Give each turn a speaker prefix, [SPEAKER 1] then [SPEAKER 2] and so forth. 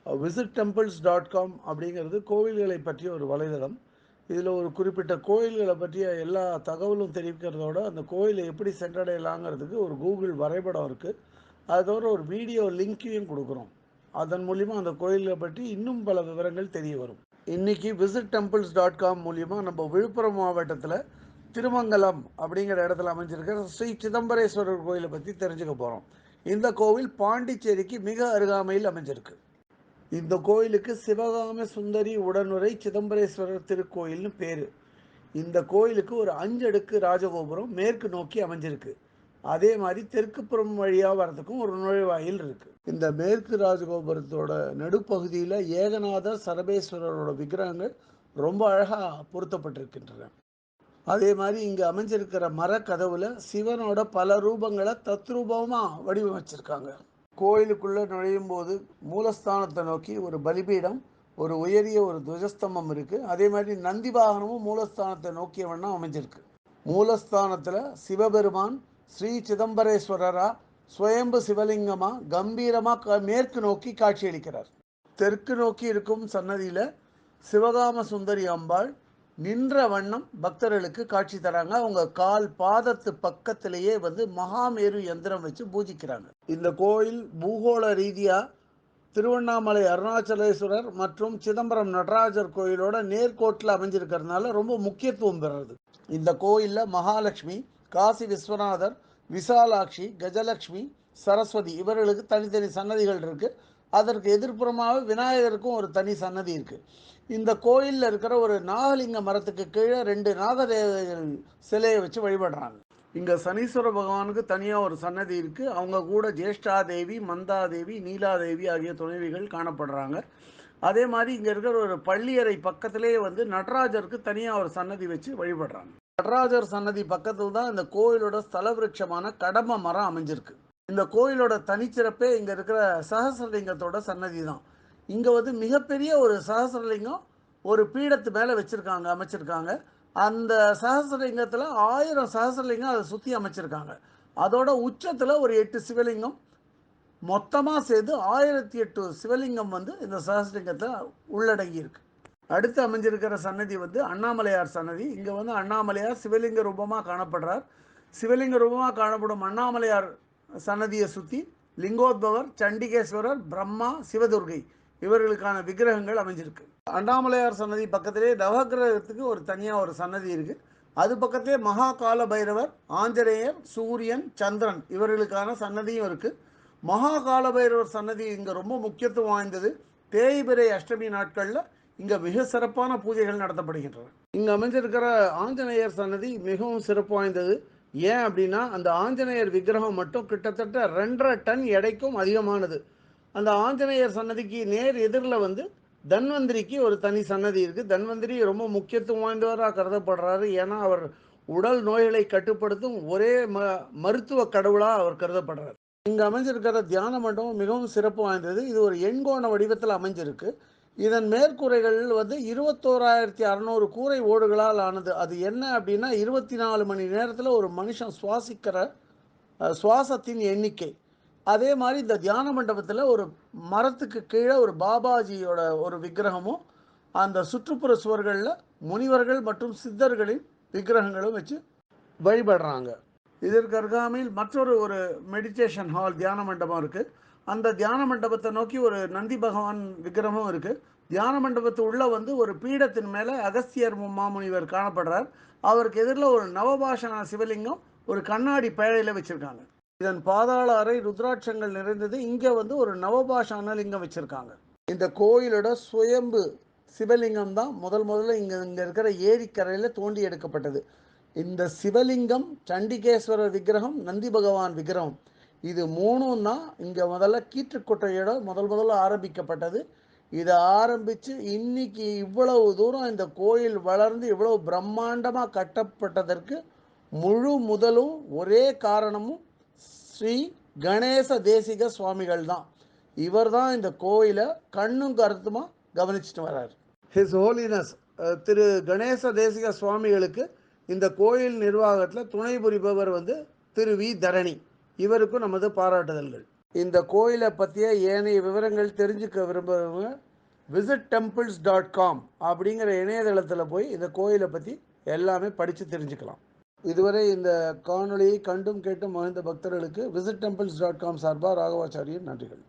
[SPEAKER 1] visitTemples.com அப்படிங்கிறது கோவில்களை பற்றிய ஒரு வலைதளம். இதில் ஒரு குறிப்பிட்ட கோயில்களை பற்றிய எல்லா தகவலும் தெரிவிக்கிறதோட அந்த கோயிலை எப்படி சென்றடையலாங்கிறதுக்கு ஒரு கூகுள் வரைபடம் இருக்குது. அது தவிர ஒரு வீடியோ லிங்க்கையும் கொடுக்குறோம். அதன் மூலிமா அந்த கோயிலை பற்றி இன்னும் பல விவரங்கள் தெரிய வரும். இன்றைக்கி visitTemples.com மூலிமா நம்ம விழுப்புரம் மாவட்டத்தில் திருமங்கலம் அப்படிங்கிற இடத்துல அமைஞ்சிருக்கிற ஸ்ரீ சிதம்பரேஸ்வரர் கோயிலை பற்றி தெரிஞ்சுக்க போகிறோம். இந்த கோவில் பாண்டிச்சேரிக்கு மிக அருகாமையில் அமைஞ்சிருக்கு. இந்த கோயிலுக்கு சிவகாம சுந்தரி உடனுரை சிதம்பரேஸ்வரர் திருக்கோயில்னு பேர். இந்த கோயிலுக்கு ஒரு 5 அடுக்கு ராஜகோபுரம் மேற்கு நோக்கி அமைஞ்சிருக்கு. அதே மாதிரி தெற்குப்புறம் வழியாக வர்றதுக்கும் ஒரு நுழைவாயில் இருக்குது. இந்த மேற்கு ராஜகோபுரத்தோட நடுப்பகுதியில் ஏகநாதர் சரபேஸ்வரரோட விக்கிரகங்கள் ரொம்ப அழகாக பொருத்தப்பட்டிருக்கின்றன. அதே மாதிரி இங்கே அமைஞ்சிருக்கிற மரக்கதவுல சிவனோட பல ரூபங்களை தத்ரூபமாக வடிவமைச்சிருக்காங்க. கோயிலுக்குள்ளே நுழையும் போது மூலஸ்தானத்தை நோக்கி ஒரு பலிபீடம், ஒரு உயரிய ஒரு துவஜஸ்தம்பம் இருக்குது. அதே மாதிரி நந்தி வாகனமும் மூலஸ்தானத்தை நோக்கிய வண்ணம் அமைஞ்சிருக்கு. மூலஸ்தானத்தில் சிவபெருமான் ஸ்ரீ சிதம்பரேஸ்வரரா சுயம்பு சிவலிங்கமாக கம்பீரமாக மேற்கு நோக்கி காட்சியளிக்கிறார். தெற்கு நோக்கி இருக்கும் சன்னதியில் சிவகாம சுந்தரி அம்பாள் நின்ற வண்ணம் பக்தர்களுக்கு காட்சி தராங்க. அவங்க கால் பாதத்து பக்கத்திலேயே மகாமேரு யந்திரம் வச்சு பூஜிக்கிறாங்க. இந்த கோயில் பூகோள ரீதியாக திருவண்ணாமலை அருணாச்சலேஸ்வரர் மற்றும் சிதம்பரம் நடராஜர் கோயிலோட நேர்கோட்டில் அமைஞ்சிருக்கிறதுனால ரொம்ப முக்கியத்துவம் பெறுறது. இந்த கோயிலில் மகாலட்சுமி, காசி விஸ்வநாதர், விசாலாட்சி, கஜலட்சுமி, சரஸ்வதி இவர்களுக்கு தனித்தனி சன்னதிகள் இருக்குது. அதற்கு எதிர்ப்புறமாக விநாயகருக்கும் ஒரு தனி சன்னதி இருக்குது. இந்த கோயிலில் இருக்கிற ஒரு நாகலிங்க மரத்துக்கு கீழே 2 நாகதேவதைகள் சிலையை வச்சு வழிபடுறாங்க. இங்கே சனீஸ்வர பகவானுக்கு தனியாக ஒரு சன்னதி இருக்குது. அவங்க கூட ஜேஷ்டாதேவி, மந்தாதேவி, நீலாதேவி ஆகிய துணைவிகள் காணப்படுறாங்க. அதே மாதிரி இங்கே இருக்கிற ஒரு பள்ளியறை பக்கத்திலே நடராஜருக்கு தனியாக ஒரு சன்னதி வச்சு வழிபடுறாங்க. நடராஜர் சன்னதி பக்கத்தில் தான் இந்த கோயிலோட ஸ்தல விருட்சமான கடம்ப மரம் அமைஞ்சிருக்கு. இந்த கோயிலோட தனிச்சிறப்பே இங்கே இருக்கிற சகசிரலிங்கத்தோட சன்னதி தான். இங்கே மிகப்பெரிய ஒரு சகசிரலிங்கம் ஒரு பீடத்து மேலே அமைச்சிருக்காங்க. அந்த சகசிரலிங்கத்தில் 1000 சகசிரலிங்கம் அதை சுற்றி அமைச்சிருக்காங்க. அதோட உச்சத்தில் ஒரு 8 சிவலிங்கம், மொத்தமாக சேர்த்து 1008 சிவலிங்கம் இந்த சகசிரலிங்கத்தில் உள்ளடங்கி இருக்கு. அடுத்து அமைஞ்சிருக்கிற சன்னதி அண்ணாமலையார் சன்னதி. இங்கே அண்ணாமலையார் சிவலிங்க ரூபமாக காணப்படுறார். சிவலிங்க ரூபமாக காணப்படும் அண்ணாமலையார் சன்னதியை சுற்றி லிங்கோத்பவர், சண்டிகேஸ்வரர், பிரம்மா, சிவதுர்கை இவர்களுக்கான விக்கிரகங்கள் அமைஞ்சிருக்கு. அண்ணாமலையார் சன்னதி பக்கத்திலே நவகிரகத்துக்கு ஒரு தனியாக ஒரு சன்னதி இருக்குது. அது பக்கத்திலே மகா கால பைரவர், ஆஞ்சநேயர், சூரியன், சந்திரன் இவர்களுக்கான சன்னதியும் இருக்குது. மகா கால பைரவர் சன்னதி இங்கே ரொம்ப முக்கியத்துவம் வாய்ந்தது. தேய்பிரை அஷ்டமி நாட்களில் இங்கே மிக சிறப்பான பூஜைகள் நடத்தப்படுகின்றன. இங்கே அமைஞ்சிருக்கிற ஆஞ்சநேயர் சன்னதி மிகவும் சிறப்பு வாய்ந்தது. ஏன் அப்படின்னா அந்த ஆஞ்சநேயர் விக்கிரகம் மட்டும் கிட்டத்தட்ட 2.5 டன் எடைக்கும் அதிகமானது. அந்த ஆஞ்சநேயர் சன்னதிக்கு நேர் எதிரில் தன்வந்திரிக்கு ஒரு தனி சன்னதி இருக்குது. தன்வந்திரி ரொம்ப முக்கியத்துவம் வாய்ந்தவராக கருதப்படுறாரு. ஏன்னா அவர் உடல் நோய்களை கட்டுப்படுத்தும் ஒரே மருத்துவ கடவுளாக அவர் கருதப்படுறார். இங்கே அமைஞ்சிருக்கிற தியான மண்டபம் மிகவும் சிறப்பு வாய்ந்தது. இது ஒரு எண்கோண வடிவத்தில் அமைஞ்சிருக்கு. இதன் மேற்கூரைகள் 21,600 கூரை ஓடுகளால் ஆனது. அது என்ன அப்படின்னா 24 மணி நேரத்தில் ஒரு மனுஷன் சுவாசிக்கிற சுவாசத்தின் எண்ணிக்கை. அதே மாதிரி இந்த தியான மண்டபத்தில் ஒரு மரத்துக்கு கீழே ஒரு பாபாஜியோட ஒரு விக்கிரகமும், அந்த சுற்றுப்புற சுவர்களில் முனிவர்கள் மற்றும் சித்தர்களின் விக்கிரகங்களும் வச்சு வழிபடுறாங்க. இதற்கு அருகாமையில் மற்றொரு மெடிடேஷன் ஹால் தியான மண்டபம் இருக்குது. அந்த தியான மண்டபத்தை நோக்கி ஒரு நந்தி பகவான் விக்கிரகமும் இருக்குது. தியான மண்டபத்து உள்ள ஒரு பீடத்தின் மேலே அகஸ்தியர் மாமுனிவர் காணப்படுறார். அவருக்கு எதிரில் ஒரு நவபாஷண சிவலிங்கம் ஒரு கண்ணாடி பேழையில் வச்சுருக்காங்க. இதன் பாதாள அறை ருத்ராட்சங்கள் நிறைந்தது. இங்கே ஒரு நவபாஷான லிங்கம் வச்சுருக்காங்க. இந்த கோயிலோட சுயம்பு சிவலிங்கம் தான் முதல்ல இங்கே இருக்கிற ஏரிக்கரையில் தோண்டி எடுக்கப்பட்டது. இந்த சிவலிங்கம், சண்டிகேஸ்வரர் விக்கிரகம், நந்தி பகவான் விக்கிரகம் இது 3ம் தான் இங்கே முதல்ல கீற்றுக்கொட்டையோட முதல்ல ஆரம்பிக்கப்பட்டது. இதை ஆரம்பித்து இன்னைக்கு இவ்வளவு தூரம் இந்த கோயில் வளர்ந்து இவ்வளவு பிரம்மாண்டமாக கட்டப்பட்டதற்கு முழு முதலும் ஒரே காரணமும் ஸ்ரீ கணேச தேசிக சுவாமிகள் தான். இவர் தான் இந்த கோயிலை கண்ணும் கருத்துமாக கவனிச்சுட்டு வர்றார். ஹிஸ் ஹோலினஸ் திரு கணேச தேசிக சுவாமிகளுக்கு இந்த கோயில் நிர்வாகத்தில் துணை புரிபவர் திரு வி தரணி. இவருக்கும் நமது பாராட்டுதல்கள். இந்த கோயிலை பற்றிய ஏனைய விவரங்கள் தெரிஞ்சுக்க விரும்புகிறவங்க visitTemples.com அப்படிங்கிற இணையதளத்தில் போய் இந்த கோயிலை பற்றி எல்லாமே படித்து தெரிஞ்சுக்கலாம். இதுவரை இந்த காணொளியை கண்டும் கேட்டும் மகிழ்ந்த பக்தர்களுக்கு visitTemples.com சார்பாக ராகவாச்சாரியின் நன்றிகள்.